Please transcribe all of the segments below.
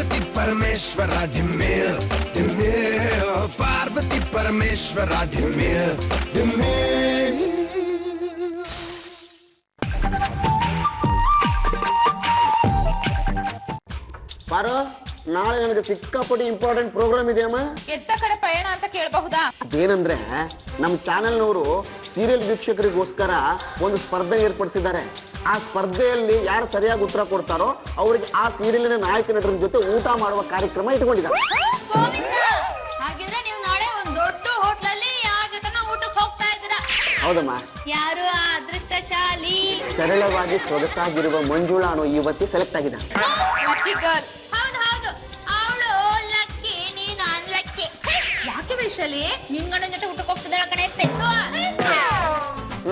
ಪಾರ್ವತಿ ಪರಮೇಶ್ವರ ಡಿಮ್ಮಿಲ್ ಡಿಮ್ಮಿಲ್ ಪಾರ್ವತಿ ಪರಮೇಶ್ವರ ಡಿಮ್ಮಿಲ್ ಡಿಮ್ಮಿಲ್ ಪಾರು ನಾಳೆ ನನಗೆ ಸಿಕ್ಕಾಪಟ್ಟಿ ಇಂಪಾರ್ಟೆಂಟ್ ಪ್ರೋಗ್ರಾಮ್ ಇದೆಯಮ್ಮ. ಎತ್ತ ಕಡೆ ಪಯಣ ಅಂತ ಕೇಳಬಹುದಾ? ಅದೇನಂದ್ರೆ ನಮ್ಮ ಚಾನೆಲ್ನವರು ಸೀರಿಯಲ್ ವೀಕ್ಷಕರಿಗೋಸ್ಕರ ಒಂದು ಸ್ಪರ್ಧೆ ಏರ್ಪಡಿಸಿದ್ದಾರೆ. ಆ ಸ್ಪರ್ಧೆಯಲ್ಲಿ ಯಾರು ಸರಿಯಾಗಿ ಉತ್ತರ ಕೊಡ್ತಾರೋ ಅವರಿಗೆ ಆ ಸೀರಿಯಲಿನ ನಾಯಕ ನಟರ ಜೊತೆ ಊಟ ಮಾಡುವ ಕಾರ್ಯಕ್ರಮ ಇಟ್ಕೊಂಡಿದ್ದಾರೆ. ಹಾಗಿದ್ರೆ ನೀವು ನಾಳೆ ಒಂದು ದೊಡ್ಡ ಹೋಟ್ಲಲ್ಲಿ ಯಾರ ಜೊತೆನ ಊಟಕ್ಕೆ ಹೋಗ್ತಾ ಇದ್ದೀರಾ? ಹೌದಮ್ಮ. ಯಾರು ಆ ಅದೃಷ್ಟಶಾಲಿ? ಸರಳವಾಗಿ ಸೊಗಸಾಗಿರುವ ಮಂಜುಳಾ ಅನ್ನೋ ಯುವತಿ ಸೆಲೆಕ್ಟ್ ಆಗಿದ್ದಾರೆ. ಹೌದು ಹೌದು, ಅವಳು ಲಕ್ಕಿ, ನೀನು ಅನ್ಲಕ್ಕಿ. ಯಾಕೆ ವೈಶಾಲಿ ನಿನ್ ಗಂಡನ ಜೊತೆ ಊಟಕ್ಕೆ ಹೋಗ್ತಿದ್ದಾಳ ಕಣೆ ಪೆಟ್ಟು?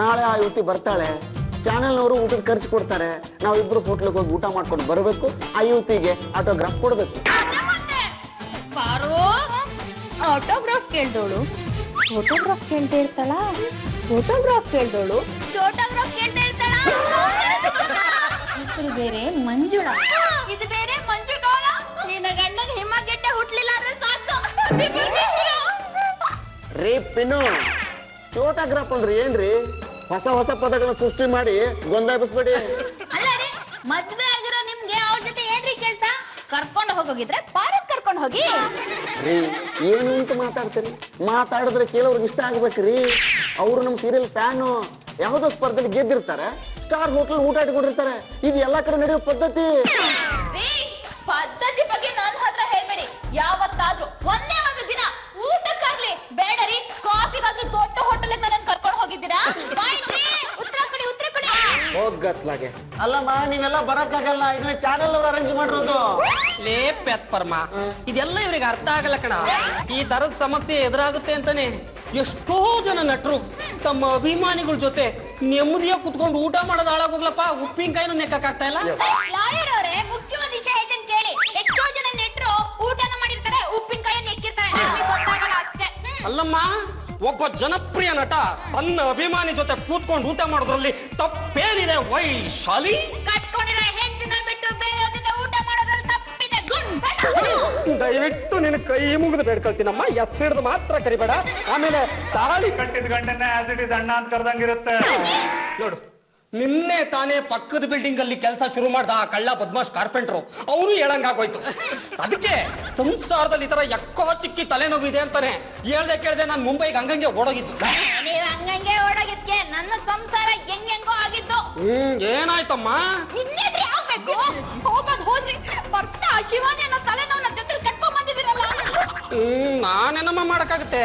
ನಾಳೆ ಆ ಯುವತಿ ಬರ್ತಾಳೆ, ಚಾನೆಲ್ನವರು ಊಟದ ಖರ್ಚು ಕೊಡ್ತಾರೆ, ನಾವಿಬ್ರು ಹೋಟ್ಲಿಗೆ ಹೋಗಿ ಊಟ ಮಾಡ್ಕೊಂಡು ಬರಬೇಕು, ಆ ಯುವತಿಗೆ ಆಟೋಗ್ರಾಫ್ ಕೊಡ್ಬೇಕು. ಪಾರು ಆಟೋಗ್ರಾಫ್ ಕೇಳ್ದೋಳು ಫೋಟೋಗ್ರಾಫ್ ಕೇಳ್ತಾ ಇರ್ತಾಳ, ಫೋಟೋಗ್ರಾಫ್ ಕೇಳ್ದೋಳು ಫೋಟೋಗ್ರಾಫ್ ಕೇಳ್ತಾ ಇರ್ತಾಳ. ಹೆಸರು ಬೇರೆ ಮಂಜುಳಾ, ಇದು ಬೇರೆ ಮಂಜುಳಾ. ನಿನ್ನ ಗಂಡನ ಹಿಮಗೆಡ್ಡೆ ಹುಟ್ಲಿಲ್ಲ ಅಂದ್ರೆ ಸಾಕು. ರೇ ಪಿನ್ನು, ಫೋಟೋಗ್ರಾಫ್ ಅಂದ್ರೆ ಏನ್ರಿ? ಹೊಸ ಹೊಸ ಪದಗಳನ್ನ ಸೃಷ್ಟಿ ಮಾಡಿ ಗೊಂದಾಯಿಸ್ಬೇಡಿ. ಅಲ್ಲ ರೀ, ಮದ್ವೆ ಆಗಿರೋ ನಿಮ್ಗೆ ಅವ್ರ ಜೊತೆ ಏನ್ರಿ ಕೆಲ್ಸ? ಕರ್ಕೊಂಡು ಹೋಗಿದ್ರೆ ಪಾರ್ಕ್ ಕರ್ಕೊಂಡು ಹೋಗಿ. ರೀ ಏನು ಅಂತ ಮಾತಾಡ್ತೀರಿ? ಮಾತಾಡಿದ್ರೆ ಕೆಲವ್ರಿಗೆ ಇಷ್ಟ ಆಗ್ಬೇಕ್ರಿ. ಅವರು ನಮ್ಮ ಸೀರಿಯಲ್ ಫ್ಯಾನು, ಯಾವುದೋ ಸ್ಪರ್ಧೆಯಲ್ಲಿ ಗೆದ್ದಿರ್ತಾರೆ, ಸ್ಟಾರ್ ಹೋಟೆಲ್ ಊಟ ಇಟ್ಕೊಂಡಿರ್ತಾರೆ. ಇದು ಎಲ್ಲಾ ಕಡೆ ನಡೆಯೋ ಪದ್ಧತಿ. ಪದ್ಧತಿ ಬಗ್ಗೆ ನಾನು ಹತ್ರ ಹೇಳ್ಬೇಡಿ. ಯಾವತ್ತಾದ್ರೂ ಒಂದೇ ಒಂದು ದಿನ ಊಟಕ್ಕಾಗ್ಲಿ ಬೇಡ ರೀ, ಕಾಫಿಗಾದ್ರೂ ದೊಡ್ಡ ಹೋಟೆಲ್ ನನ್ನ ಕರ್ಕೊಂಡು ಹೋಗಿದ್ದೀರಾ? ಉತ್ತರ ಕೊಡಿ, ಉತ್ತರ ಕೊಡಿ. ಹೋಗತ್ಲಾಗೆ ಅಲ್ಲಮ್ಮ, ನೀವೆಲ್ಲ ಬರಕ್ಕಾಗಲ್ಲ, ಇದನ್ನ ಚಾನೆಲ್ ಅವ್ರು ಅರೇಂಜ್ ಮಾಡಿರೋದು. ಲೇ ಪೆತ್ಪರ್ಮ, ಇದೆಲ್ಲ ಇವ್ರಿಗೆ ಅರ್ಥ ಆಗಲ್ಲ ಕಣ. ಈ ತರದ ಸಮಸ್ಯೆ ಎದುರಾಗುತ್ತೆ ಅಂತಾನೆ ಎಷ್ಟೋ ಜನ ನಟರು ತಮ್ಮ ಅಭಿಮಾನಿಗಳ ಜೊತೆ ನೆಮ್ಮದಿಯಾಗಿ ಕುತ್ಕೊಂಡು ಊಟ ಮಾಡೋದು ಹಾಳಾಗೋಗ್ಲಪ್ಪ. ಉಪ್ಪಿನಕಾಯಿನೂ ನೆಕ್ಕಾಗ್ತಾ ಇಲ್ಲ. ಲಾಯರ್ ಅವರೇ, ಮುಖ್ಯವಾದ ವಿಷಯ ಹೇಳ್ತೀನಿ ಕೇಳಿ. ಎಷ್ಟೋ ಜನ ನೆಟ್ರು ಊಟನ ಮಾಡಿರ್ತಾರೆ, ಉಪ್ಪಿನಕಾಯಿ ನೆಕ್ಕಿರ್ತಾರೆ, ನಿಮಗೆ ಗೊತ್ತಾಗಲ್ಲ ಅಷ್ಟೇ. ಅಲ್ಲಮ್ಮ, ಒಬ್ಬ ಜನಪ್ರಿಯ ನಟ ತನ್ನ ಅಭಿಮಾನಿ ಜೊತೆ ಕೂತ್ಕೊಂಡು ಊಟ ಮಾಡೋದ್ರಲ್ಲಿ ತಪ್ಪೇನಿದೆ ವೈಶಾಲಿ? ಕಟ್ಕೊಂಡಿರೋ ಹೆಂಡತಿನ ಬಿಟ್ಟು ಬೇರೆ ಜೊತೆ ಊಟ ಮಾಡೋದ್ರಲ್ಲಿ ತಪ್ಪಿದೆ. ದಯವಿಟ್ಟು ನಿನ್ನ ಕೈ ಮುಗಿದು ಬೇಡ್ಕೊಳ್ತೀನಮ್ಮ, ಎಸ್ ಹಿಡ್ದು ಮಾತ್ರ ಕರಿಬೇಡ. ಆಮೇಲೆ ತಾಳಿ ಕಟ್ಟಿದ ಗಂಡನ್ನ ಆಸ್ ಇಟ್ ಇಸ್ ಅಣ್ಣ ಅಂತ ಕರ್ದಂಗಿರುತ್ತೆ. ನೋಡು, ನಿನ್ನೆ ತಾನೇ ಪಕ್ಕದ ಬಿಲ್ಡಿಂಗ್ ಅಲ್ಲಿ ಕೆಲಸ ಶುರು ಮಾಡ್ದ ಆ ಕಳ್ಳ ಬದ್ಮಾಶ್ ಕಾರ್ಪೆಂಟ್ರು, ಅವನು ಹೇಳಂಗಾಗೋಯ್ತು. ಅದಕ್ಕೆ ಸಂಸಾರದಲ್ಲಿ ಈ ತರ ಎಕ್ಕೋ ಚಿಕ್ಕಿ ತಲೆನೋವು ಇದೆ ಅಂತಾನೆ ಹೇಳ್ದೆ ಕೇಳ್ದೆ ನಾನು ಮುಂಬೈಗೆ ಹಂಗಂಗೆ ಓಡೋಗಿದ್ದು. ನೀವು ಹಂಗಂಗೆ ಓಡೋಗಿದ್ಕೆ ನನ್ನ ಸಂಸಾರ ಹೆಂಗೆಂಗೋ ಆಗಿತ್ತು. ಏನಾಯ್ತಮ್ಮ? ಇನ್ನೇನ್ರಿ ಆಗ್ಬೇಕು? ಹೋಗೋದ್ ಹೋದ್ರಿ, ಬರ್ತಾ ಶಿವಾನಿ ಅನ್ನೋ ತಲೆನೋವು ನನ್ನ ಜೊತೆ ಕಟ್ಕೊಂಡ್ ಬಂದಿದ್ದೀರಲ್ಲ. ನಾನೇನಮ್ಮ ಮಾಡಕ್ಕಾಗುತ್ತೆ?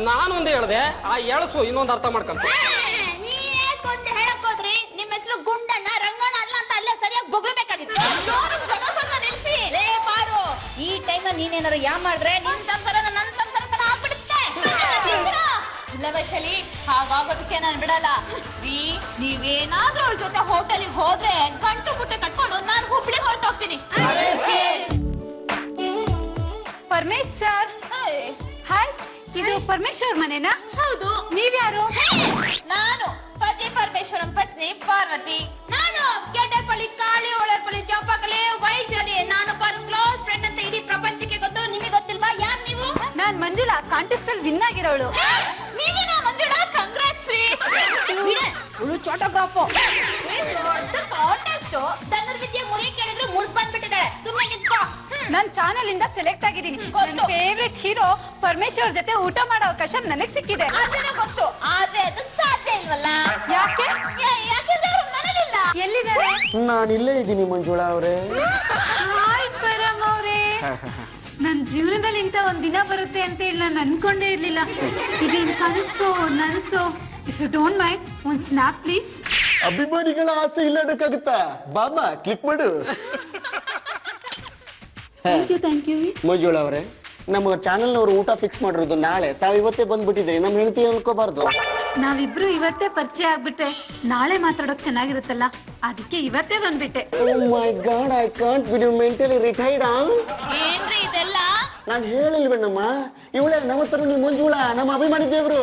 ನಾನೊಂದು ಹೇಳ್ದೆ, ಆ ಎಳಸು ಇನ್ನೊಂದು ಅರ್ಥ ಮಾಡ್ಕೊಂತ. ನೀವೇಕೊಂದು ಹೇಳಕ್ ಹೋದ್ರಿ, ನಿಮ್ಮ ಹೆಸರು ಗುಂಡಣ್ಣ ರಂಗಣ್ಣ ಅಲ್ಲ ಅಂತ ಅಲ್ಲೇ ಸರಿಯಾಗಿ ಬೊಗಳ್ಬೇಕಾಗಿತ್ತು. ನೆನ್ಸಿ ರೇ ಪಾರು, ಈ ಟೈಮ್ ನೀನೇನಾರು ಯಾ ಮಾಡಿದ್ರೆ ನಿನ್ ಸಂಸಾರ ನನ್ನ ಸಂಸಾರ ತರ ಆಗ್ಬಿಡುತ್ತೆ. ಇಲ್ಲ ವೈಶಾಲಿ, ಹಾಗಾಗೋದಕ್ಕೆ ನಾನು ಬಿಡಲ್ಲ ರೀ. ನೀವೇನಾದ್ರೂ ಅವ್ರ ಜೊತೆ ಹೋಟೆಲಿಗೆ ಹೋದ್ರೆ ಗಂಟು ಮುಟ್ಟೆ ಕಟ್ಕೊಂಡು ನಾನು ಹುಬ್ಳಿಗೆ ಹೊರಟೋಗ್ತೀನಿ. ಪರಮೇಶ್ ಸರ್, ಹಾಯ್, ಇದು ಪರಮೇಶ್ವರ್ ಮನೆನಾ? ಹೌದು. ನೀವ್ಯಾರು? ನಾನು ಪತಿ ಪರಮೇಶ್ವರನ್ ಪತ್ನಿ ಪಾರ್ವತಿ. ನಾನು ಕೆಟ್ಟಪಳ್ಳಿ ಕಾಳಿ ಒಳಪಳ್ಳಿ ಚೌಪಕಲೆ ವೈಜಾಲಿ. ನಾನು ಕ್ಲೋಸ್ ಫ್ರೆಂಡ್ ಅಂತ ಇಡೀ ಪ್ರಪಂಚಕ್ಕೆ ಗೊತ್ತು. ನಿಮಗೆ ಗೊತ್ತಿಲ್ವಾ ಯಾರು ನೀವು? ನಾನ್ ಮಂಜುಳಾ, ಕಾಂಟೆಸ್ಟ್ ಅಲ್ಲಿ ವಿನ್ ಆಗಿರೋಳು. ನೀವೇನಾ ಮಂಜುಳಾ? ಕಂಗ್ರಾಟ್ಸ್ ರೀ. ಇವಳು ಫೋಟೋಗ್ರಾಫು. ದೊಡ್ಡ ಕಾಂಟೆಸ್ಟ್, ಧನುರ್ವಿದ್ಯೆ ಮುರಿ ಕೇಳಿದ್ರು ಮುರ್ಸ್ ಬಂದ್ಬಿಟ್ಟಿದ್ದಾಳೆ. ಸುಮ್ಮನೆ ನಿಂತ್ಕೋ. ನಾನ್ ಚಾನೆಲ್ ಇಂದ ಸೆಲೆಕ್ಟ್ ಆಗಿದ್ದೀನಿ. ನನ್ನ ಫೇವ್ರೆಟ್ ಹೀರೋ ಪರಮೇಶ್ವರ್ ಜೊತೆ ಊಟ ಮಾಡೋ ಅವಕಾಶ ನನಗ್ ಸಿಕ್ಕಿದೆ. ಅದನ್ನ ಗೊತ್ತು, ಆದ್ರೆ ಅದು ಸಾಧ್ಯ ಇಲ್ವಲ್ಲ. ಯಾಕೆ? ಯಾಕೆಂದ್ರೆ ಅವ್ರು ಮನೇಲಿಲ್ಲ. ಎಲ್ಲಿದ್ದಾರೆ? ನಾನಿಲ್ಲೇ ಇದ್ದೀನಿ ಮಂಜುಳಾ ಅವರೇ. ಹಾಯ್ ಪರಮ್ ಅವರೇ. ನನ್ ಜೀವನದಲ್ಲಿ ಇಂತ ಒಂದ್ ದಿನ ಬರುತ್ತೆ ಅಂತ ಹೇಳಿ ನಾನು ಅನ್ಕೊಂಡೇ ಇರ್ಲಿಲ್ಲ. ಇದೇನ್ ಕನಸು ನನ್ಸು? ಇಫ್ ಯು ಡೋಂಟ್ ಮೈಂಡ್, ಒಂದ್ ಸ್ನ್ಯಾಪ್ ಪ್ಲೀಸ್. ಅಭಿಮಾನಿಗಳ ಆಸೆ ಇಲ್ಲ ಅನ್ನಕ್ಕಾಗುತ್ತಾ? ಬಾಮ ಕ್ಲಿಕ್ ಮಾಡು. Thank you. ಮಂಜುಳಾ ಅವರೇ, ನಮ್ಮ ಚಾನೆಲ್ನವರು ಊಟ ಫಿಕ್ಸ್ ಮಾಡಿರೋದು ನಾಳೆ. ತಾವು ಇವತ್ತೇ ಬಂದ್ಬಿಟ್ಟಿದೆ, ನಮ್ಮ ಹೆಂಡತಿ ಅನ್ಕೋಬಾರ್ದು. ನಾವಿಬ್ರು ಇವತ್ತೇ ಪರಿಚಯ ಆಗ್ಬಿಟ್ರೆ ನಾಳೆ ಮಾತಾಡೋಕ್ ಚೆನ್ನಾಗಿರುತ್ತಲ್ಲ, ಅದಕ್ಕೆ ಇವತ್ತೇ ಬಂದ್ಬಿಟ್ಟೆ. Oh my God, I can't believe mentally retired. ಏನ್ರಿ ಇದೆಲ್ಲ? ನಾನು ಹೇಳಿಲ್ವೇನಮ್ಮ, ಇವಳೇ ನಮ್ಮ ತರುಣಿ ಮಂಜುಳಾ, ನಮ್ಮ ಅಭಿಮಾನಿ ದೇವರು.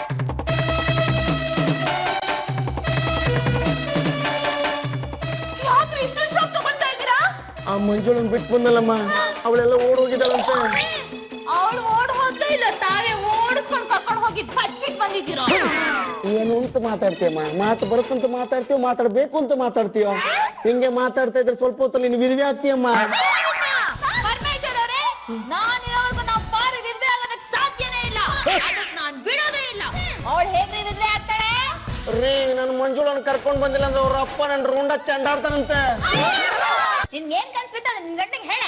ಆ ಮಂಜುಳನ್ ಬಿಟ್ಟು ಬಂದಲ್ಲಮ್ಮ, ಅವಳೆಲ್ಲ ಓಡೋಗಿದ್ದಾಳಂತೆ. ಅವಳು ಓಡ್ ಹೋದ್ಲೇ ಇಲ್ಲ, ತಾವೇ ಓಡಿಸ್ಕೊಂಡು ಕರ್ಕೊಂಡು ಹೋಗಿ ಬಚ್ಚಿಟ್ ಬಂದಿದ್ದೀರೋ. ಏನು ಅಂತ ಮಾತಾಡ್ತೀಯಮ್ಮ? ಮಾತು ಬರುತ್ತಂತ ಮಾತಾಡ್ತೀವ, ಮಾತಾಡ್ಬೇಕು ಅಂತ ಮಾತಾಡ್ತೀವ. ಹಿಂಗೆ ಮಾತಾಡ್ತಾ ಇದ್ರೆ ಸ್ವಲ್ಪ ಹೊತ್ತಲ್ಲಿ ನೀನು ವಿಧವೆ ಆಗ್ತೀಯಮ್ಮ. ಪರಮೇಶ್ವರ್ ಅವರೇ, ನಾನಿರೋವರೆಗೂ ನಾವು ಪಾರು ವಿಧವೆ ಆಗೋದಕ್ಕೆ ಸಾಧ್ಯನೇ ಇಲ್ಲ. ಅದಕ್ಕೆ ನಾನು ಬಿಡೋದೇ ಇಲ್ಲ. ಅವಳು ಹೇಗ್ರಿ ವಿಧವೆ ಆಗ್ತಾಳೆ? ರೀ, ನನ್ನ ಮಂಜುಳನ್ ಕರ್ಕೊಂಡ್ ಬಂದಿಲ್ಲ ಅಂದ್ರೆ ಅವ್ರ ಅಪ್ಪ ನನ್ನ ರೂಂಡ ಚಂಡಾಡ್ತಾನಂತೆ. ನಿನ್ಗೇನ್ ಕನ್ಸ್ಬಿತ್ತ ನಿನ್ ಗಂಟೆಗೆ ಹೇಳ.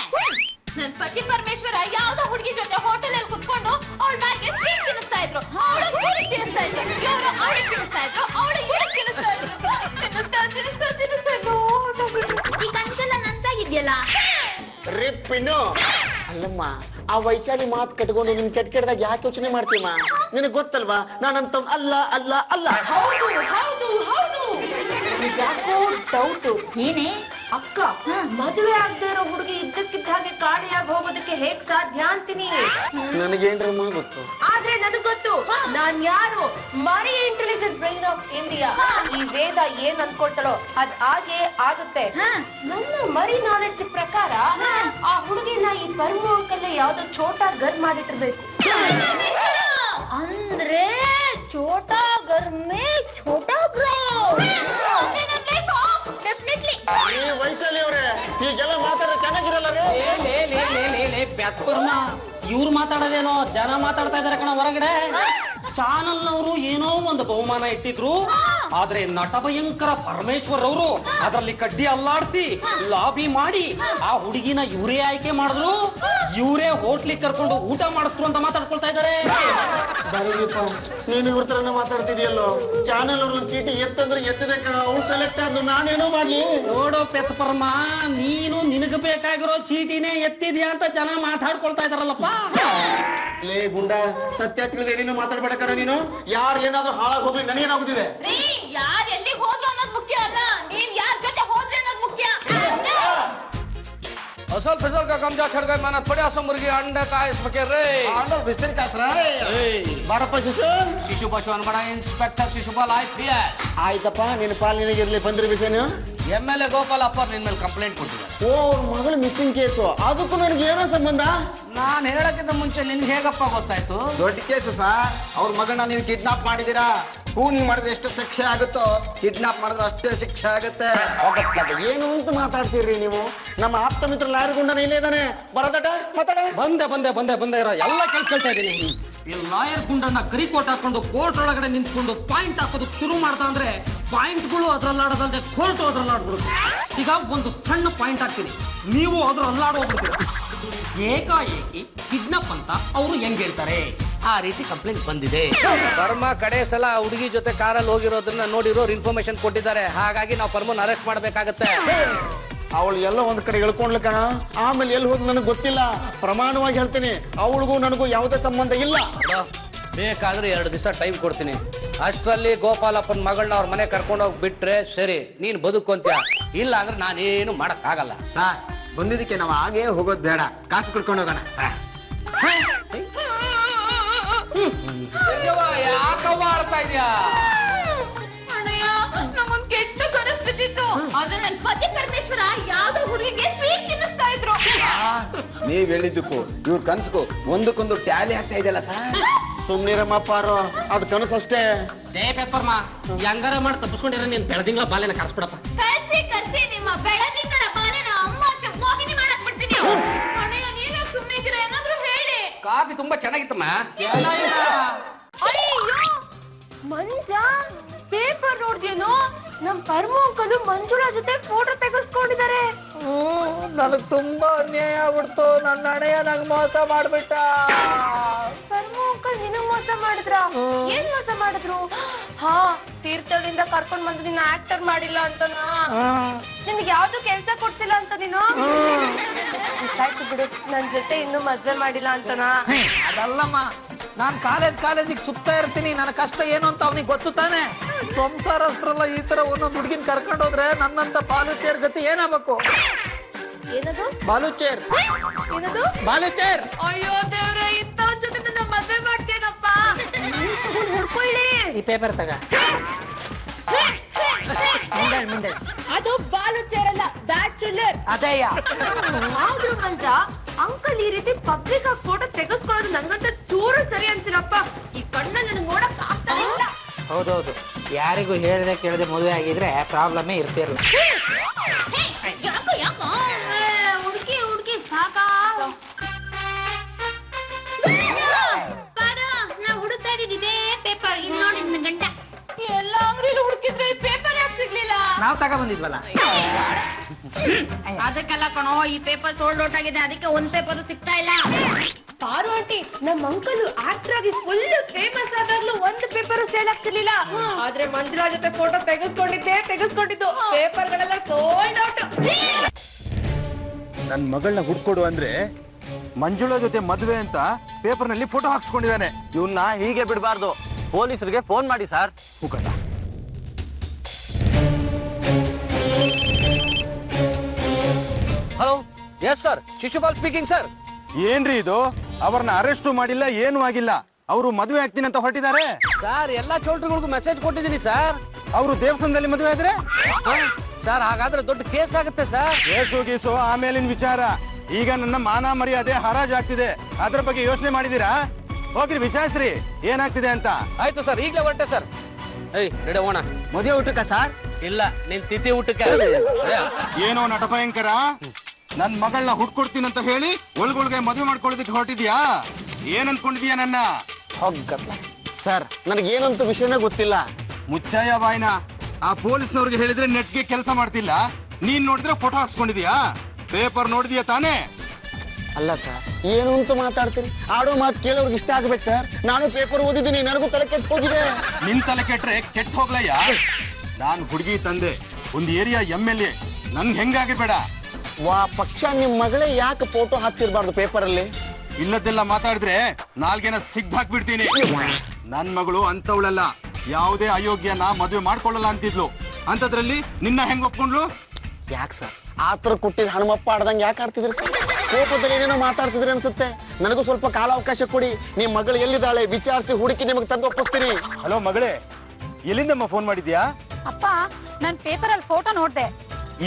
ನನ್ ಪತಿ ಪರಮೇಶ್ವರ ಯಾವ್ದೋ ಹುಡುಗಿ ಜೊತೆ ಹೋಟೆಲ್ ಅಲ್ಲಿ ಕುತ್ಕೊಂಡು ಅವಳ ಬಾಯಿಗೆ ಸ್ವೀಟ್ ತಿನ್ನಿಸ್ತಾ ಇದ್ರು, ಅವಳು ಇವ್ರಿಗೆ ತಿನ್ನಿಸ್ತಾ ಇದ್ರು, ಇವರು ಅವಳಿಗೆ ತಿನ್ನಿಸ್ತಾ ಇದ್ರು, ಅವಳು ಇವ್ರಿಗೆ ತಿನ್ನಿಸ್ತಾ ಇದ್ರು. ಈ ಕನ್ಸೆಲ್ಲ ನನ್ಸಾಗಿದ್ಯಲ್ಲ. ರೀ ಪಿನ್ನು, ಅಲ್ಲಮ್ಮ, ಆ ವೈಶಾಲಿ ಮಾತು ಕಟ್ಕೊಂಡು ನಿನ್ ಕೆಟ್ಟದಾಗ ಯಾಕೆ ಯೋಚನೆ ಮಾಡ್ತೀಯಮ್ಮ? ನಿನಗ್ ಗೊತ್ತಲ್ವಾ ನಾನಂತ ಅಲ್ಲ ಅಲ್ಲ ಅಲ್ಲ. ಹೌದು ಹೌದು ಹೌದು. ಯಾಕೋ ಡೌಟ್. ಏನೇ ಅಕ್ಕ, ಮದುವೆ ಆಗದೆ ಇರೋ ಹುಡುಗಿ ಇದ್ದಕ್ಕಿದ್ದ ಹಾಗೆ ಕಾಣೆಯಾಗಿ ಹೋಗೋದಕ್ಕೆ ಹೇಗ್ ಸಾಧ್ಯ ಅಂತೀನಿ. ನನಗೇನ್ರಮ್ಮ ಗೊತ್ತು, ಆದ್ರೆ ನನಗ್ ಗೊತ್ತು ನಾನ್ ಯಾರು. ಮರಿ ಇಂಟೆಲಿಜೆಂಟ್ ಬ್ರೈನ್ ಆಫ್ ಇಂಡಿಯಾ. ಈ ವೇದ ಏನ್ ಅನ್ಕೊಳ್ತಾಳೋ ಅದ್ ಹಾಗೆ ಆಗುತ್ತೆ. ನನ್ನ ಮರಿ ನಾಲೆಡ್ಜ್ ಪ್ರಕಾರ ಆ ಹುಡುಗಿನ ಈ ಪರಮ ಅಂಕಲ್ ಯಾವ್ದೋ ಛೋಟಾ ಗರ್ ಮಾಡಿಟ್ಟಿರ್ಬೇಕು. ಅಂದ್ರೆ ಛೋಟಾ ಗರ್ ಮೇ ಛೋಟಾ ಗ್ರೋ. ವೈಶಾಲಿ ಅವರೇ, ಹೀಗೆಲ್ಲ ಮಾತಾಡಿದ್ರೆ ಚೆನ್ನಾಗಿರಲ್ಲ. ಬ್ಯಾತ್ಪರ್ಮ, ಇವ್ರು ಮಾತಾಡೋದೇನೋ ಜನ ಮಾತಾಡ್ತಾ ಇದಾರೆ ಕಣ ಹೊರಗಡೆ. ಚಾನಲ್ನವರು ಏನೋ ಒಂದು ಬಹುಮಾನ ಇಟ್ಟಿದ್ರು, ಆದ್ರೆ ನಟ ಭಯಂಕರ ಪರಮೇಶ್ವರ್ ಅವರು ಅದರಲ್ಲಿ ಕಡ್ಡಿ ಅಲ್ಲಾಡಿಸಿ ಲಾಬಿ ಮಾಡಿ ಆ ಹುಡುಗಿನ ಇವರೇ ಆಯ್ಕೆ ಮಾಡಿದ್ರು, ಇವರೇ ಹೋಟ್ಲಿಗೆ ಕರ್ಕೊಂಡು ಊಟ ಮಾಡಿಸ್ರು ಅಂತ ಮಾತಾಡ್ಕೊಳ್ತಾ ಇದಾರೆ. ನೀನು ಇವ್ರ ತರನ ಮಾತಾಡ್ತಿದ್ಯಲ್ಲೋ. ಚಾನೆಲ್ ಅವ್ರ ಚೀಟಿ ಎತ್ತಂದ್ರೆ ಎತ್ತದೆ ಕಣ, ಅವ್ನು ಸೆಲೆಕ್ಟ್ ಆದ್ರು ನಾನೇನೋ ಮಾಡ್ಲಿ. ನೋಡೋ ಪೆತ್ಪರ್ಮ, ನೀನು ನಿನಗೆ ಬೇಕಾಗಿರೋ ಚೀಟಿನೇ ಎತ್ತಿದ್ಯಾ ಅಂತ ಜನ ಮಾತಾಡ್ಕೊಳ್ತಾ ಇದಾರಲ್ಲಪ್ಪ. ಲೇ ಗುಂಡ, ಸತ್ಯ ತಿಳಿದ ಏನೇನೋ ಮಾತಾಡ್ಬೇಡ ಕಣ ನೀನು. ಯಾರು ಏನಾದ್ರೂ ಹಾಳಾಗಿ ಹೋಗ್ಲಿ ನನಗೇನಾಗುದಿದೆ. ಯಾರು ಎಲ್ಲಿಗೆ ಹೋದ್ರು ಅನ್ನೋದು ಮುಖ್ಯ ಅಲ್ಲ, ನೀವ್ ಯಾರ ಜೊತೆ ಹೋದ್ರಿ ಅನ್ನೋದು ಮುಖ್ಯ. असल फिसल का कमजा छड़ गए माना थोड़े आसो मुर्गी अंडा का इस बके रे अंडा बिस्तर कासरा ಬಾರಪ್ಪ ಶಿಶು. शिशु पशु बड़ा इंस्पेक्टर शिशुपाल IPS ಆಯ್ತಪ್ಪ, ನಿನ್ನ ಪಾಲಿನಾಗಿರ್ಲಿ ಬಂದಿರೋ ವಿಷಯನ. MLA ಗೋಪಾಲ್ ಅಪ್ಪ ನಿನ್ ಮೇಲೆ ಕಂಪ್ಲೇಂಟ್ ಕೊಟ್ಟಿದ್ದಾರೆ. ಓ, ಅವ್ರ ಮಗಳ ಮಿಸ್ಸಿಂಗ್ ಕೇಸು. ಅದಕ್ಕೂ ನನಗೆ ಏನೋ ಸಂಬಂಧ? ನಾನು ಹೇಳಕ್ಕಿಂತ ಮುಂಚೆ ನಿನ್ಗೆ ಹೇಗಪ್ಪ ಗೊತ್ತಾಯ್ತು? ದೊಡ್ಡ ಕೇಸು ಸರ್. ಅವ್ರ ಮಗಳನ್ನ ನೀವು ಕಿಡ್ನಾಪ್ ಮಾಡಿದೀರಾ. ಕೂನಿಂಗ್ ಮಾಡಿದ್ರೆ ಎಷ್ಟು ಶಿಕ್ಷೆ ಆಗುತ್ತೋ, ಕಿಡ್ನಾಪ್ ಮಾಡಿದ್ರೆ ಅಷ್ಟೇ ಶಿಕ್ಷೆ ಆಗುತ್ತೆ. ಏನು ಅಂತ ಮಾತಾಡ್ತೀರಿ ನೀವು? ನಮ್ಮ ಆಪ್ತ ಮಿತ್ರ ಲಾರಿ ಗುಂಡನ ಇಲ್ಲೇ ಇದ್ದಾನೆ. ಬರದಟ ಮಾತಾಡ. ಬಂದೆ ಬಂದೆ ಬಂದೆ ಬಂದೆ ಇರೋ ಎಲ್ಲ ಕೇಳಿಸ್ಕೊಳ್ತಾ ಇದ್ದೀನಿ. ಈ ಲಾಯರ್ ಗುಂಡನ್ನ ಕರಿ ಕೋಟ್ ಹಾಕೊಂಡು ಕೋರ್ಟ್ ಒಳಗಡೆ ನಿಂತ್ಕೊಂಡು ಪಾಯಿಂಟ್ ಹಾಕೋದಕ್ಕೆ ಶುರು ಮಾಡ್ತಾ ಅಂದ್ರೆ ಪಾಯಿಂಟ್ಗಳು ಅದ್ರಲ್ಲಾಡೋದಲ್ದೆ ಕೋರ್ಟ್ ಅದ್ರಲ್ಲಾಡ್ಬಿಡುತ್ತೆ. ಈಗ ಒಂದು ಸಣ್ಣ ಪಾಯಿಂಟ್ ಹಾಕ್ತೀನಿ, ನೀವು ಅದ್ರ ಅಲ್ಲಾಡೋಗ್ಬಿಡ್ತೀರ. ಏಕಾಏಕಿ ಕಿಡ್ನಾಪ್ ಅಂತ ಅವರು ಹೆಂಗ್ ಹೇಳ್ತಾರೆ? ಆ ರೀತಿ ಕಂಪ್ಲೇಂಟ್ ಬಂದಿದೆ. ಪರ್ಮ ಕಡೆ ಸಲ ಹುಡುಗಿ ಜೊತೆ ಕಾರಲ್ಲಿ ಹೋಗಿರೋದನ್ನ ನೋಡಿರೋರು ಇನ್ಫಾರ್ಮೇಶನ್ ಕೊಟ್ಟಿದ್ದಾರೆ. ಹಾಗಾಗಿ ನಾವು ಪರ್ಮನ್ ಅರೆಸ್ಟ್ ಮಾಡ್ಬೇಕಾಗತ್ತೆ. ಅವಳು ಎಲ್ಲ ಒಂದ್ ಕಡೆ ಎಳ್ಕೊಂಡ್ಲ ಕಣ. ಆಮೇಲೆ ಎಲ್ಲಿ ಹೋದ್ ನನಗೆ ಗೊತ್ತಿಲ್ಲ. ಪ್ರಮಾಣವಾಗಿ ಹೇಳ್ತೀನಿ, ಅವಳಿಗೂ ನನಗೂ ಯಾವುದೇ ಸಂಬಂಧ ಇಲ್ಲ. ಬೇಕಾದ್ರೆ 2 ದಿವಸ ಟೈಮ್ ಕೊಡ್ತೀನಿ. ಅಷ್ಟರಲ್ಲಿ ಗೋಪಾಲಪ್ಪನ ಮಗಳನ್ನ ಅವ್ರ ಮನೆ ಕರ್ಕೊಂಡು ಹೋಗಿ ಬಿಟ್ರೆ ಸರಿ, ನೀನ್ ಬದುಕೊಂತ್ಯ. ಇಲ್ಲ ಅಂದ್ರೆ ನಾನೇನು ಮಾಡಕ್ ಆಗಲ್ಲ. ಸರ್, ಬಂದಿದ್ದಕ್ಕೆ ನಾವು ಹಾಗೇ ಹೋಗೋದು ಬೇಡ, ಕಾಸು ಕುಡ್ಕೊಂಡು ಹೋಗೋಣ. ಯಾಕವ್ವ ಆಳ್ತಾ ಇದೀಯಾ? ಅಣ್ಣಯ್ಯ, ನಂಗೊಂದ್ ಕೆಟ್ಟ ಕನಸು ಬಿದ್ದಿತ್ತು. ಆದ್ರೆ ನನ್ ಪತಿ ಪರಮೇಶ್ವರ ಯಾವ್ದೋ ಹುಡುಗಿಗೆ ಸ್ವೀಟ್ ತಿನ್ನಿಸ್ತಾ ಇದ್ರು. ನೀವ್ ಹೇಳಿದ್ದಕ್ಕೂ ಇವ್ರ ಕನ್ಸ್ಗೂ ಒಂದಕ್ಕೊಂದು ಟ್ಯಾಲಿ ಆಗ್ತಾ ಇದೆಯಲ್ಲ ಸರ್. ಸುಮ್ನಿರಮ್ಮ ಪಾರು, ಅದು ಕನಸು ಅಷ್ಟೇ. ದೇ ಪೆಪ್ಪರ್ಮ, ಹೆಂಗಾರ ಮಾಡಿ ತಪ್ಪಿಸ್ಕೊಂಡಿರ ನೀನ್ ಬೆಳದಿಂಗಳ ಬಾಲೆನ ಕರ್ಸ್ಬಿಡಪ್ಪ. ಕರ್ಸಿ ನಿಮ್ಮ ಬೆಳದಿಂಗಳ ಬಾಲೆನ ಅಮ್ಮ ಮೋಹಿನಿ ಮಾಡಕ್ ಬಿಡ್ತೀನಿ. ಅಣ್ಣಯ್ಯ, ನೀವೇ ಸುಮ್ಮನೆ ಇದ್ದೀರಾ? ಏನಾದ್ರೂ ಹೇಳಿ. ಕಾಫಿ ತುಂಬಾ ಚೆನ್ನಾಗಿತ್ತಮ್ಮ. ಅಯ್ಯೋ ಮಂಜ, ಪೇಪರ್ ನೋಡ್ದೇನೋ? ನಮ್ ಪರಮ ಅಂಕಲ್ ಮಂಜುಳಾ ಜೊತೆ ಫೋಟೋ ತೆಗೆಸ್ಕೊಂಡಿದ್ದಾರೆ. ನನಗ್ ತುಂಬಾ ಅನ್ಯಾಯ ಆಗ್ಬಿಡ್ತು. ನನ್ನ ಹಣೆಯ ನಂಗೆ ಮೋಸ ಮಾಡ್ಬಿಟ್ಟ. ಪರಮ ಅಂಕಲ್ ನಿನಗ್ ಮೋಸ ಮಾಡಿದ್ರ? ಏನ್ ಮೋಸ ಮಾಡಿದ್ರು? ಹಾ, ತೀರ್ಥಹಳ್ಳಿಯಿಂದ ಕರ್ಕೊಂಡ್ ಬಂದು ನಿನ್ನ ಆಕ್ಟರ್ ಮಾಡಿಲ್ಲ ಅಂತನಾ? ನಿನ್ಗೆ ಯಾವ್ದು ಕೆಲ್ಸ ಕೊಡ್ತಿಲ್ಲ ಅಂತ ನೀನು? ಸಾಯ್ತು ಬಿಡು, ನನ್ ಜೊತೆ ಇನ್ನೂ ಮದ್ವೆ ಮಾಡಿಲ್ಲ ಅಂತನಾ? ಅದಲ್ಲಮ್ಮ, ನಾನ್ ಕಾಲೇಜಿಗೆ ಸುತ್ತಾ ಇರ್ತೀನಿ. ನನ್ನ ಕಷ್ಟ ಏನು ಅಂತ ಅವನಿಗೆ ಗೊತ್ತು ತಾನೆ. ಸಂಸಾರಸ್ತ್ರಲ್ಲ ಈ ತರ ಒಂದೊಂದು ಹುಡುಗಿನ ಕರ್ಕೊಂಡು ಹೋದ್ರೆ ನನ್ನಂತ ಬಾಲುಚೇರ್ ಗತಿ ಏನಾಗಬೇಕು? ಏನದು ಬಾಲುಚೇರ್? ಏನದು ಬಾಲುಚೇರ್? ಅಯ್ಯೋ ದೇವ್ರೆ, ಇಂಥ ಜೊತೆ ನನ್ನ ಮದ್ವೆ ಮಾಡ್ತೇನಪ್ಪ. ಹುಡ್ಕೊಳ್ಳಿ. ಈ ಪೇಪರ್ ತಗ. ಅದು ಬಾಲು ಚೇರಲ್ಲ ಬ್ಯಾಚುಲರ್. ಅದೇಯ ಆದ್ರೂ ಮಂಜ ಅಂಕಲ್ ಈ ರೀತಿ ಪಬ್ಲಿಕ್ ಆಗಿ ಫೋಟೋ ತೆಗೆಸ್ಕೊಳ್ಳೋದು ನಂಗಂತ ಚೂರು ಸರಿ ಅನ್ಸಿಲ್ಲಪ್ಪ. ಈ ಕಣ್ಣಲ್ಲಿ ನನಗೆ ನೋಡಕ್ ಆಗ್ತಾನೆ ಇಲ್ಲ. ಹೌದೌದು, ಯಾರಿಗೂ ಹೇಳ್ದೆ ಕೇಳದೆ ಮದುವೆ ಆಗಿದ್ರೆ ಪ್ರಾಬ್ಲಮೇ ಇರ್ತಿರಲ್ಲ. ಯಾಕೋ ಹುಡುಕಿ ಹುಡುಕಿ ಸಾಕಾ ನಾ ಹುಡುಕ್ತಾ ಇದ್ದಿದ್ದೆ ಪೇಪರ್. ಇಲ್ಲಿ ನೋಡಿ ನನ್ನ ಗಂಡ ಎಲ್ಲ ಅಂಗಡಿಲಿ ಹುಡುಕಿದ್ರೆ ಈ ಪೇಪರ್ ಯಾಕೆ ಸಿಗ್ಲಿಲ್ಲ? ನಾವ್ ತಗೊಂಡ್ಬಂದಿದ್ವಲ್ಲ. ಅದಕ್ಕೆಲ್ಲ ಕಣೋ, ಈ ಪೇಪರ್ ಸೋಲ್ಡ್ ಔಟ್ ಆಗಿದೆ, ಅದಕ್ಕೆ ಒಂದ್ ಪೇಪರ್ ಸಿಗ್ತಾ ಇಲ್ಲ. ಪಾರು ಆಂಟಿ, ನಮ್ಮ ಅಂಕಲ್ ಆಕ್ಟರ್ ಆಗಿ ಫುಲ್ ಫೇಮಸ್ ಆದಾಗ್ಲೂ ಒಂದು ಪೇಪರ್ ಸೇಲ್ ಆಗ್ತಿರ್ಲಿಲ್ಲ. ಆದ್ರೆ ಮಂಜುಳಾ ಜೊತೆ ಫೋಟೋ ತೆಗೆಸ್ಕೊಂಡಿದ್ದು ಪೇಪರ್ ಗಳೆಲ್ಲ ಸೋಲ್ಡ್ ಔಟ್. ನನ್ ಮಗಳನ್ನ ಹುಡ್ಕೊಡು ಅಂದ್ರೆ ಮಂಜುಳಾ ಜೊತೆ ಮದುವೆ ಅಂತ ಪೇಪರ್ ನಲ್ಲಿ ಫೋಟೋ ಹಾಕ್ಸ್ಕೊಂಡಿದ್ದಾನೆ. ಇವನ್ನ ಹೀಗೆ ಬಿಡಬಾರ್ದು, ಪೊಲೀಸರಿಗೆ ಫೋನ್ ಮಾಡಿ sir. Hello, yes sir, Shishupal speaking sir. ಏನ್ರಿ ಇದು? ಅವ್ರನ್ನ ಅರೆಸ್ಟ್ ಮಾಡಿಲ್ಲ, ಏನು ಆಗಿಲ್ಲ. ಅವರು ಮದುವೆ ಆಗ್ತೀನಿ ಅಂತ ಹೊರಟಿದ್ದಾರೆ ಸರ್. ಎಲ್ಲಾ ಚೌಲ್ಟ್ರಿಗಳಿಗೂ ಮೆಸೇಜ್ ಕೊಟ್ಟಿದ್ದೀನಿ ಸರ್. ಅವರು ದೇವಸ್ಥಾನದಲ್ಲಿ ಮದುವೆ ಆದ್ರೆ ಸರ್ ಹಾಗಾದ್ರೆ ದೊಡ್ಡ ಕೇಸ್ ಆಗುತ್ತೆ ಸರ್. ಕೇಸು ಗೀಸು ಆಮೇಲಿನ ವಿಚಾರ. ಈಗ ನನ್ನ ಮಾನ ಮರ್ಯಾದೆ ಹರಾಜಾಗ್ತಿದೆ, ಅದ್ರ ಬಗ್ಗೆ ಯೋಚನೆ ಮಾಡಿದೀರಾ? ಹೋಗ್ರಿ ವಿಚಾರಿಸ್ರಿ ಏನಾಗ್ತಿದೆ ಅಂತ. ಆಯ್ತು ಸರ್, ಈಗಲೇ ಹೊರಟೆ ಸರ್. ಏಯ್ ರೆಡಿ ಹೋಗೋಣ. ಮದುವೆ ಊಟಕ್ಕ ಸರ್? ಇಲ್ಲ, ನಿನ್ ತಿಥಿ ಊಟಕ್ಕೆ. ಏನೋ ನಟಭಯಂಕರ, ನನ್ ಮಗಳನ್ನ ಹುಡ್ಕೊಡ್ತೀನಿ ಅಂತ ಹೇಳಿ ಒಳ್ಗೊಳ್ಗೆ ಮದುವೆ ಮಾಡ್ಕೊಳ್ಳೋದಕ್ಕೆ ಹೊರಟಿದ್ಯಾ? ಏನ್ ಅನ್ಕೊಂಡಿದ್ಯಾ ನನ್ನ? ಸರ್, ನನಗೇನಂತ ವಿಷಯನೇ ಗೊತ್ತಿಲ್ಲ. ಮುಚ್ಚಾಯ ಬಾಯ್ನ. ಆ ಪೊಲೀಸ್ನವ್ರಿಗೆ ಹೇಳಿದ್ರೆ ನೆಟ್ಗೆ ಕೆಲಸ ಮಾಡ್ತಿಲ್ಲ, ನೀನ್ ನೋಡಿದ್ರೆ ಫೋಟೋ ಹಾಕ್ಸ್ಕೊಂಡಿದ್ಯಾ? ಪೇಪರ್ ನೋಡಿದ್ಯಾ ತಾನೇ? ಅಲ್ಲ ಸರ್, ಏನು ಅಂತ ಮಾತಾಡ್ತೀರಿ? ಆಡೋ ಮಾತು ಕೇಳೋರ್ಗೆ ಇಷ್ಟ ಆಗ್ಬೇಕು ಸರ್. ನಾನು ಪೇಪರ್ ಓದಿದ್ದೀನಿ, ನನಗೂ ತಲೆ ಕೆಟ್ಟು ಹೋಗಿದೆ. ನಿನ್ ತಲೆ ಕೆಟ್ರೆ ಕೆಟ್ಟ ಹೋಗ್ಲಯ್ಯ. ನಾನ್ ಹುಡುಗಿ ತಂದೆ, ಒಂದ್ ಏರಿಯಾ MLA, ನನ್ ಹೆಂಗಾಗಿರ್ಬೇಡ. ವಾ ಪಕ್ಷ, ನಿಮ್ ಮಗಳೇ ಯಾಕೆ ಫೋಟೋ ಹಾಕ್ಸಿರ್ಬಾರ್ದು ಪೇಪರ್ ಅಲ್ಲಿ? ಇಲ್ಲದೆಲ್ಲ ಮಾತಾಡಿದ್ರೆ ನಾಲ್ಗೆನ ಸಿಗ್ದು ಹಾಕ್ಬಿಡ್ತೀನಿ. ನನ್ ಮಗಳು ಅಂತವಳಲ್ಲ, ಯಾವುದೇ ಅಯೋಗ್ಯನ ಮದುವೆ ಮಾಡ್ಕೊಳ್ಳಲ್ಲ ಅಂತಿದ್ಲು. ಅಂತದ್ರಲ್ಲಿ ನಿನ್ನ ಹೆಂಗ್ ಒಪ್ಕೊಂಡ್ಲು? ಯಾಕೆ ಸರ್ ಆತರ ಕೊಟ್ಟಿದ್ ಹನುಮಪ್ಪ ಆಡ್ದಂಗೆ ಯಾಕೆ ಆಡ್ತಿದ್ರಿ ಸರ್? ಕೋಪದಲ್ಲಿ ಏನೇನೋ ಮಾತಾಡ್ತಿದ್ರಿ ಅನ್ಸುತ್ತೆ. ನನಗೂ ಸ್ವಲ್ಪ ಕಾಲಾವಕಾಶ ಕೊಡಿ. ನಿಮ್ ಮಗಳು ಎಲ್ಲಿದ್ದಾಳೆ ವಿಚಾರಿಸಿ ಹುಡುಕಿ ನಿಮಗೆ ತಂದು ಒಪ್ಪಿಸ್ತೀನಿ. ಹಲೋ ಮಗಳೇ, ಎಲ್ಲಿಂದಮ್ಮ ಫೋನ್ ಮಾಡಿದ್ಯಾ? ಅಪ್ಪ, ನಾನ್ ಪೇಪರ್ ಅಲ್ಲಿ ಫೋಟೋ ನೋಡ್ದೆ.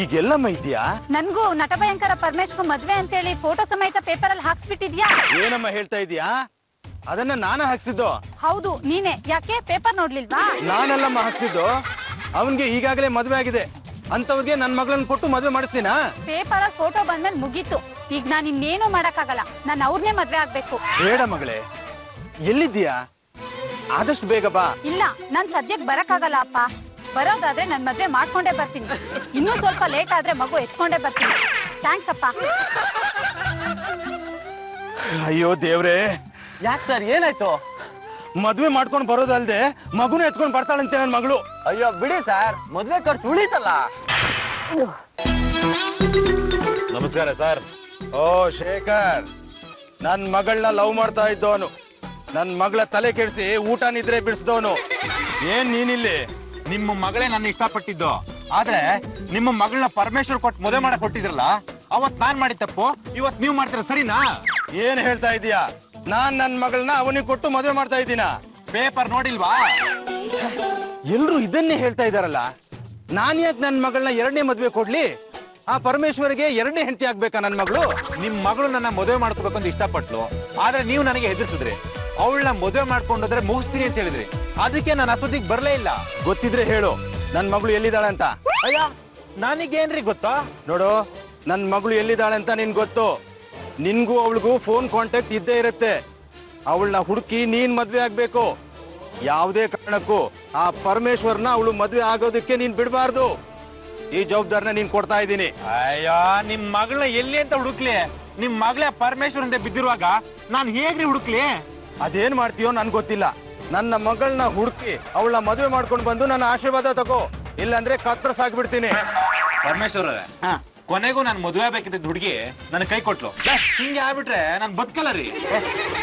ಈಗೆಲ್ಲಮ್ಮ ಇದ್ಯಾ? ನನ್ಗೂ ನಟಭಯಂಕರ ಪರಮೇಶ್ವರ್ ಮದ್ವೆ ಅಂತೇಳಿ ಫೋಟೋ ಸಮೇತ ಪೇಪರ್ ಅಲ್ಲಿ ಹಾಕ್ಸ್ಬಿಟ್ಟಿದ್ಯಾ? ಏನಮ್ಮ ಹೇಳ್ತಾ ಇದೀಯಾ? ಅದನ್ನ ನಾನು ಹಾಕ್ಸಿದ್ದು. ಹೌದು, ನೀನೆ. ಯಾಕೆ ಪೇಪರ್ ನೋಡ್ಲಿಲ್ವಾ? ನಾನೆಲ್ಲಮ್ಮ ಹಾಕ್ಸಿದ್ದು. ಅವನ್ಗೆ ಈಗಾಗಲೇ ಮದುವೆ ಆಗಿದೆ, ಅಂತವ್ರಿಗೆ ನನ್ ಮಗಳನ್ನ ಕೊಟ್ಟು ಮದುವೆ ಮಾಡಿಸ್ತೀನಾ? ಪೇಪರ್ ಅಲ್ಲಿ ಫೋಟೋ ಬಂದ್ಮೇಲೆ ಮುಗೀತು. ಈಗ ನಾನು ಇನ್ನೇನು ಮಾಡಕ್ಕಾಗಲ್ಲ, ನಾನು ಅವ್ರನ್ನೇ ಮದ್ವೆ ಆಗ್ಬೇಕು. ಬೇಡ ಮಗಳೇ, ಎಲ್ಲಿದ್ದೀಯಾ? ಆದಷ್ಟು ಬೇಗ ಬಾ. ಇಲ್ಲ, ನಾನ್ ಸದ್ಯಕ್ಕೆ ಬರಕ್ಕಾಗಲ್ಲ ಅಪ್ಪ. ಬರೋದಾದ್ರೆ ನನ್ ಮದ್ವೆ ಮಾಡ್ಕೊಂಡೇ ಬರ್ತೀನಿ. ಇನ್ನೂ ಸ್ವಲ್ಪ ಲೇಟ್ ಆದ್ರೆ ಮಗು ಎತ್ಕೊಂಡೇ ಬರ್ತೀನಿ. ಥ್ಯಾಂಕ್ಸ್ ಅಪ್ಪ. ಅಯ್ಯೋ ದೇವ್ರೆ, ಯಾಕೆ ಸರ್, ಏನಾಯ್ತು? ಮದುವೆ ಮಾಡ್ಕೊಂಡು ಬರೋದಲ್ದೆ ಮಗುನ ಎತ್ಕೊಂಡು ಬರ್ತಾಳಂತೆ ನನ್ ಮಗಳು. ಅಯ್ಯೋ ಬಿಡಿ ಸರ್, ಮದ್ವೆ ಖರ್ಚು ಉಳಿತಲ್ಲ. ನಮಸ್ಕಾರ ಸರ್. ಓ ಶೇಖರ್, ನನ್ ಮಗಳನ್ನ ಲವ್ ಮಾಡ್ತಾ ಇದ್ದವನು, ನನ್ ಮಗಳ ತಲೆ ಕೆಡಿಸಿ ಊಟ ನಿದ್ರೆ ಬಿಡಿಸಿದವನು. ಏನ್ ನೀನಿಲ್ಲಿ? ನಿಮ್ಮ ಮಗಳೇ ನನ್ನ ಇಷ್ಟಪಟ್ಟಿದ್ದು, ಆದ್ರೆ ನಿಮ್ಮ ಮಗಳನ್ನ ಪರಮೇಶ್ವರ್ ಕೊಟ್ಟು ಮದುವೆ ಮಾಡಕ್ ಕೊಟ್ಟಿದ್ರಲ್ಲ, ಅವತ್ ನಾನ್ ಮಾಡಿದ ತಪ್ಪು ಇವತ್ ನೀವ್ ಮಾಡ್ತೀರ, ಸರಿನಾ? ಏನ್ ಹೇಳ್ತಾ ಇದೀಯಾ? ನಾನ್ ನನ್ ಮಗಳನ್ನ ಅವನಿಗೆ ಕೊಟ್ಟು ಮದುವೆ ಮಾಡ್ತಾ ಇದ್ದೀನ? ಪೇಪರ್ ನೋಡಿಲ್ವಾ? ಎಲ್ರು ಇದನ್ನೇ ಹೇಳ್ತಾ ಇದಾರಲ್ಲ. ನಾನ್ ಯಾಕೆ ನನ್ ಮಗಳನ್ನ ಎರಡನೇ ಮದುವೆ ಕೊಡ್ಲಿ? ಆ ಪರಮೇಶ್ವರಿಗೆ ಎರಡನೇ ಹೆಂಡತಿ ಆಗ್ಬೇಕಾ ನನ್ ಮಗಳು? ನಿಮ್ ಮಗಳು ನನ್ನ ಮದುವೆ ಮಾಡ್ಕೋಬೇಕಂತ ಇಷ್ಟಪಟ್ಲು, ಆದ್ರೆ ನೀವು ನನಗೆ ಹೆದರ್ಸಿದ್ರಿ. ಅವಳನ್ನ ಮದುವೆ ಮಾಡ್ಕೊಂಡೋದ್ರೆ ಮುಗಿಸ್ತೀನಿ ಅಂತ ಹೇಳಿದ್ರಿ. ಅದಕ್ಕೆ ನಾನು ಅಸೋದಿಗೆ ಬರ್ಲೇ ಇಲ್ಲ. ಗೊತ್ತಿದ್ರೆ ಹೇಳು, ನನ್ ಮಗಳು ಎಲ್ಲಿದ್ದಾಳೆ ಅಂತ. ಅಯ್ಯ, ನನಗೇನ್ರಿ ಗೊತ್ತಾ? ನೋಡು, ನನ್ ಮಗಳು ಎಲ್ಲಿದ್ದಾಳೆ ಅಂತ ನಿನ್ ಗೊತ್ತು. ನಿನ್ಗೂ ಅವಳಿಗೂ ಫೋನ್ ಕಾಂಟ್ಯಾಕ್ಟ್ ಇದ್ದೇ ಇರುತ್ತೆ. ಅವಳನ್ನ ಹುಡುಕಿ ನೀನ್ ಮದ್ವೆ ಆಗ್ಬೇಕು. ಯಾವುದೇ ಕಾರಣಕ್ಕೂ ಆ ಪರಮೇಶ್ವರ್ನ ಅವಳು ಮದ್ವೆ ಆಗೋದಕ್ಕೆ ನೀನ್ ಬಿಡಬಾರ್ದು. ಈ ಜವಾಬ್ದಾರಿನ ನೀನ್ ಕೊಡ್ತಾ ಇದ್ದೀನಿ. ಅಯ್ಯೋ, ನಿಮ್ ಮಗಳನ್ನ ಎಲ್ಲಿ ಅಂತ ಹುಡುಕ್ಲಿ? ನಿಮ್ ಮಗಳೇ ಪರಮೇಶ್ವರ್ ಅಂತ ಬಿದ್ದಿರುವಾಗ ನಾನ್ ಹೇಗ್ರಿ ಹುಡುಕ್ಲಿ? ಅದೇನ್ ಮಾಡ್ತೀಯೋ ನನ್ ಗೊತ್ತಿಲ್ಲ. ನನ್ನ ಮಗಳನ್ನ ಹುಡುಕಿ ಅವಳ ಮದುವೆ ಮಾಡ್ಕೊಂಡು ಬಂದು ನನ್ನ ಆಶೀರ್ವಾದ ತಗೋ, ಇಲ್ಲಾಂದ್ರೆ ಕತ್ರ ಸಾಕ್ಬಿಡ್ತೀನಿ. ಪರಮೇಶ್ವರ, ಕೊನೆಗೂ ನಾನು ಮದುವೆ ಆಗ್ಬೇಕಿದ್ದ ಹುಡುಗಿ ನನ್ನ ಕೈ ಕೊಟ್ಲು. ಹಿಂಗೆ ಆಗ್ಬಿಟ್ರೆ ನಾನು ಬದುಕಲ್ಲ ರೀ.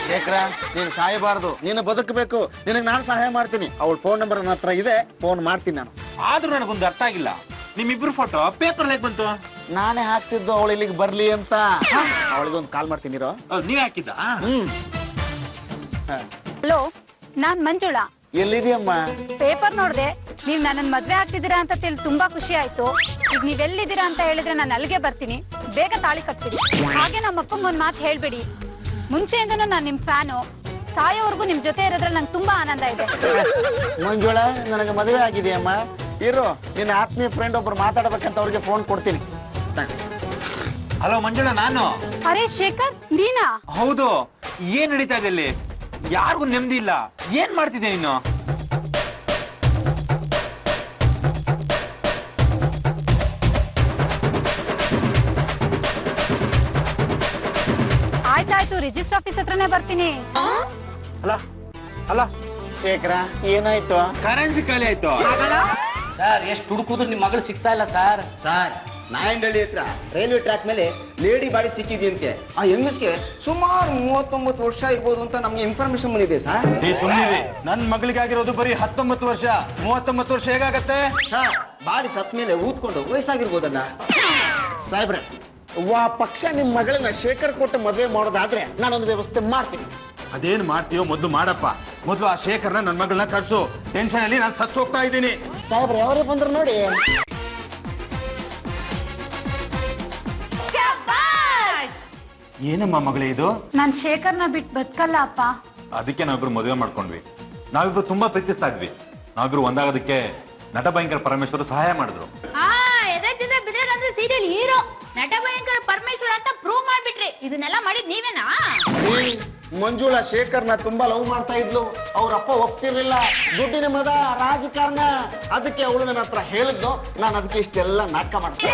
ಶೇಖರ, ನೀನು ಸಾಯಬಾರ್ದು, ನೀನು ಬದುಕಬೇಕು. ನಿನಗೆ ನಾನು ಸಹಾಯ ಮಾಡ್ತೀನಿ. ಅವಳ ಫೋನ್ ನಂಬರ್ ನನ್ನ ಹತ್ರ ಇದೆ, ಫೋನ್ ಮಾಡ್ತೀನಿ ನಾನು. ಆದ್ರೂ ನನಗೊಂದು ಅರ್ಥ ಆಗಿಲ್ಲ, ನಿಮ್ಮಿಬ್ರು ಫೋಟೋ ಪೇಪರ್ ಹೇಗೆ ಬಂತು? ನಾನೇ ಹಾಕ್ಸಿದ್ದು ಅವಳು ಇಲ್ಲಿಗೆ ಬರ್ಲಿ ಅಂತ. ಅವಳಿಗೆ ಒಂದು ಕಾಲ್ ಮಾಡ್ತೀನಿ. ನೀವ್ ಹಾಕಿದ್ದ? ಹಲೋ, ನಾನ್ ಮಂಜುಳಾ. ಎಲ್ಲಿದೆಯಮ್ಮ? ಪೇಪರ್ ನೋಡ್ದೆ, ನೀವ್ ನನ್ನನ್ ಮದ್ವೆ ಆಗ್ತಿದ್ದೀರಾ ಅಂತ ತಿಳಿ ತುಂಬಾ ಖುಷಿ ಆಯ್ತು. ಈಗ ನೀವೆಲ್ಲಿದ್ದೀರಾ ಅಂತ ಹೇಳಿದ್ರೆ ನಾನು ಅಲ್ಲಿಗೆ ಬರ್ತೀನಿ, ಬೇಗ ತಾಳಿ ಕಟ್ತೀನಿ. ಹಾಗೆ ನಮ್ಮ ಅಪ್ಪಂಗೆ ಒಂದ್ ಮಾತು ಹೇಳ್ಬೇಡಿ, ಮುಂಚೆಯಿಂದನೂ ನಾನು ನಿಮ್ ಫ್ಯಾನು, ಸಾಯೋವರೆಗೂ ನಿಮ್ ಜೊತೆ ಇರೋದ್ರಲ್ಲಿ ನಂಗೆ ತುಂಬಾ ಆನಂದ ಇದೆ. ಮಂಜುಳ, ನನಗೆ ಮದುವೆ ಆಗಿದೆಯಮ್ಮ. ಇರು, ನಿನ್ನ ಆತ್ಮೀಯ ಫ್ರೆಂಡ್ ಒಬ್ರು ಮಾತಾಡ್ಬೇಕಂತ ಅವ್ರಿಗೆ ಫೋನ್ ಕೊಡ್ತೀನಿ. ಹಲೋ ಮಂಜುಳ, ನಾನು. ಅರೆ ಶೇಖರ್, ನೀನಾ? ಹೌದು. ಏನ್ ನಡೀತಾ ಇದೆ ಇಲ್ಲಿ? ಯಾರಿಗೂ ನೆಮ್ಮದಿ ಇಲ್ಲ. ಏನ್ ಮಾಡ್ತಿದ್ದೆ ನೀನು? ಆಯ್ತಾಯ್ತು, ರಿಜಿಸ್ಟರ್ ಆಫೀಸ್ ಹತ್ರನೇ ಬರ್ತೀನಿ. ಅಲ್ಲ ಅಲ್ಲ ಶೇಖರ, ಏನಾಯ್ತು? ಕರೆನ್ಸಿ ಖಾಲಿ ಆಯ್ತು. ಸರ್ ಎಷ್ಟು ಹುಡುಕಿದ್ರು ನಿಮ್ಮ ಮಗಳು ಸಿಗ್ತಾ ಇಲ್ಲ ಸರ್. ಸರ್, ನಾಯಂಡಳ್ಳಿ ಹತ್ರ ರೈಲ್ವೆ ಟ್ರ್ಯಾಕ್ ಮೇಲೆ ಲೇಡಿ ಬಾಡಿ ಸಿಕ್ಕಿದ್ಯಂತೆ. ಆ ಹೆಂಗಸ್ಗೆ ಸುಮಾರು 39 ವರ್ಷ ಇರ್ಬೋದು ಅಂತ ನಮ್ಗೆ ಇನ್ಫಾರ್ಮೇಶನ್ ಬಂದಿದೆ ಸರ್. ಸುಮ್ಮನೆ ನನ್ನ ಮಗಳಿಗಾಗಿರೋದು ಬರೀ 19 ವರ್ಷ. 39 ವರ್ಷ ಹೇಗಾಗತ್ತೆ ಸರ್? ಬಾಡಿ ಸತ್ ಮೇಲೆ ಊದ್ಕೊಂಡು ವಯಸ್ಸಾಗಿರ್ಬೋದಲ್ಲ. ಸಾಹೇಬ್ರೆ, ಪಕ್ಷ ನಿಮ್ಮ ಮಗಳನ್ನ ಶೇಖರ್ ಕೊಟ್ಟು ಮದುವೆ ಮಾಡೋದಾದ್ರೆ ನಾನೊಂದು ವ್ಯವಸ್ಥೆ ಮಾಡ್ತೀನಿ. ಅದೇನು ಮಾಡ್ತೀಯೋ ಮೊದಲು ಮಾಡಪ್ಪ. ಮೊದಲು ಆ ಶೇಖರ್ನ ನನ್ನ ಮಗಳನ್ನ ಕರ್ಸು. ಟೆನ್ಷನ್ ಅಲ್ಲಿ ನಾನು ಸತ್ತು ಹೋಗ್ತಾ ಇದ್ದೀನಿ. ಸಾಹೇಬ್ರೆ, ಯಾವ್ರೇ ಬಂದ್ರು ನೋಡಿ. ಏನಮ್ಮ ಮಗಳೇ ಇದು? ನಾನ್ ಶೇಖರ್ನ ಬಿಟ್ಟು ಬದುಕಲ್ಲ ಅಪ್ಪ. ಅದಕ್ಕೆ ನಾವಿಬ್ರು ಮದುವೆ ಮಾಡ್ಕೊಂಡ್ವಿ. ನಾವಿಬ್ರು ತುಂಬಾ ಪ್ರೀತಿಸ್ತಾ ಇದ್ವಿ. ನಾವಿಬ್ರು ಒಂದಾಗೋದಕ್ಕೆ ನಟ ಭಯಂಕರ ಪರಮೇಶ್ವರ ಸಹಾಯ ಮಾಡಿದ್ರು. ಸೀರಿಯಲ್ ಹೀರೋ ನಟ ಭಯಂಕರ ಪರಮೇಶ್ವರ ಅಂತ ಪ್ರೂವ್ ಮಾಡ್ಬಿಟ್ರಿ. ಇದನ್ನೆಲ್ಲ ಮಾಡಿದ್ ನೀವೇನಾ? ಮಂಜುಳಾ ಶೇಖರ್ನ ತುಂಬಾ ಲವ್ ಮಾಡ್ತಾ ಇದ್ಲು. ಅವ್ರಪ್ಪ ಒಪ್ತಿರ್ಲಿಲ್ಲ. ದುಡ್ಡಿನ ಮದ, ರಾಜಕಾರಣ. ಅದಕ್ಕೆ ಅವಳು ನನ್ನ ಹತ್ರ ಹೇಳಿದ್ದು. ನಾನು ಅದಕ್ಕೆ ಇಷ್ಟೆಲ್ಲ ನಾಟಕ ಮಾಡ್ತೀನಿ.